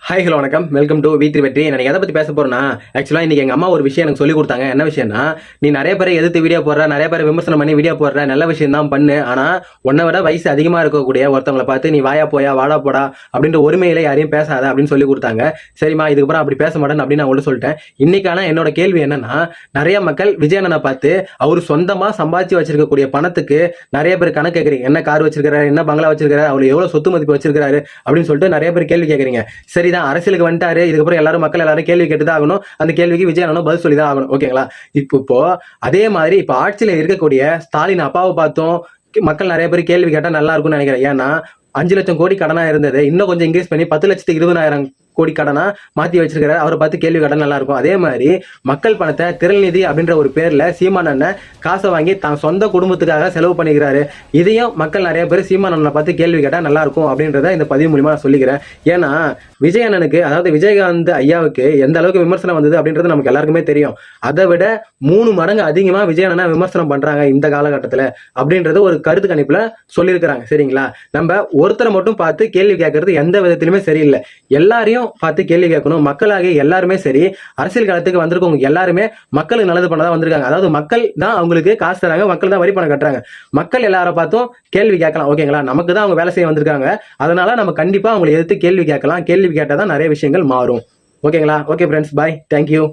Hi hello வணக்கம், welcome to வீத்ரி வெற்றி. நான் எதை பற்றி பேச போறேன்னா, ஆக்சுவலாக இன்னைக்கு எங்கள் அம்மா ஒரு விஷயம் எனக்கு சொல்லி கொடுத்தாங்க. என்ன விஷயம்னா, நீ நிறைய பேரை எதிர்த்து வீடியோ போடுற, நிறைய பேரை விமர்சனம் பண்ணி வீடியோ போடுற, நல்ல விஷயம் தான் பண்ணு. ஆனால் உன்னை விட வயசு அதிகமாக இருக்கக்கூடிய ஒருத்தவங்களை பார்த்து நீ வாயா போயா வாடா போடா அப்படின்ற ஒருமையில யாரையும் பேசாத அப்படின்னு சொல்லி கொடுத்தாங்க. சரிம்மா, இதுக்கப்புறம் அப்படி பேச மாட்டேன் அப்படின்னு நான் உள்ள சொல்லிட்டேன். இன்னைக்கான என்னோட கேள்வி என்னன்னா, நிறைய மக்கள் விஜயண்ணனை பார்த்து அவர் சொந்தமாக சம்பாதிச்சு வச்சிருக்கக்கூடிய பணத்துக்கு நிறைய பேர் கணக்கு கேட்குறீங்க. என்ன கார் வச்சிருக்காரு, என்ன பங்களா வச்சிருக்காரு, அவர் எவ்வளோ சொத்து மதிப்பு வச்சிருக்காரு அப்படின்னு சொல்லிட்டு நிறைய பேர் கேள்வி கேட்குறீங்க. சரி, அரசியலுக்கு வந்துட்டாரு, இதுக்கப்புறம் எல்லாரும் மக்கள் எல்லாரும் கேள்வி கேட்டுதான் ஆகணும். அந்த கேள்விக்கு விஜய் அண்ணனும் பதில் சொல்லிதான் ஆகணும். ஓகேங்களா? இப்போ அதே மாதிரி இப்ப ஆட்சியில இருக்கக்கூடிய ஸ்டாலின் அப்பாவை பார்த்தோம் மக்கள் நிறைய பேர் கேள்வி கேட்டா நல்லா இருக்கும்னு நினைக்கிறேன். ஏன்னா 5 லட்சம் கோடி கடனா இருந்தது, இன்னும் கொஞ்சம் இன்க்ரீஸ் பண்ணி 10,20,000 கோடி கடனா மாத்தி வச்சிருக்காரு. அவரை பார்த்து கேள்வி கடன் நல்லா இருக்கும். அதே மாதிரி மக்கள் பணத்தை திரள்நிதி அப்படின்ற ஒரு பேர்ல சீமான் அண்ணன் காசை வாங்கி தான் சொந்த குடும்பத்துக்காக செலவு பண்ணிக்கிறாரு. இதையும் மக்கள் நிறைய பேர் சீமான் அண்ணனை பார்த்து கேள்வி கேட்டா நல்லா இருக்கும் அப்படின்றத இந்த பதிவு மூலியமா நான் சொல்லிக்கிறேன். ஏன்னா விஜய் அண்ணனுக்கு, அதாவது விஜயகாந்த் ஐயாவுக்கு எந்த அளவுக்கு விமர்சனம் வந்தது அப்படின்றது நமக்கு எல்லாருக்குமே தெரியும். அதை விட 3 மடங்கு அதிகமா விஜய் அண்ணனை விமர்சனம் பண்றாங்க இந்த காலகட்டத்துல அப்படின்றது ஒரு கருத்து கணிப்புல சொல்லியிருக்கிறாங்க. சரிங்களா? நம்ம ஒருத்தரை மட்டும் பார்த்து கேள்வி கேட்கறது எந்த விதத்திலுமே சரியில்லை. எல்லாரையும் பார்த்து கேள்வி கேட்கணும். மக்களாகிய எல்லாருமே சரி, அரசியல் காலத்துக்கு வந்திருக்கவங்க எல்லாருமே மக்களுக்கு நல்லது பண்ணதான் வந்திருக்காங்க. அதாவது மக்கள் தான் அவங்களுக்கு காசு தராங்க, மக்கள் தான் வரி பணம் கட்டுறாங்க. மக்கள் எல்லாரும் பார்த்தும் கேள்வி கேட்கலாம். ஓகேங்களா? நமக்கு தான் அவங்க வேலை செய்ய வந்திருக்காங்க. அதனால நம்ம கண்டிப்பா அவங்களை எதிர்த்து கேள்வி கேட்கலாம். கேள்வி கேட்டாதான் நிறைய விஷயங்கள் மாறும். ஓகேங்களா? ஓகே ஃப்ரெண்ட்ஸ், பாய், தேங்க்யூ.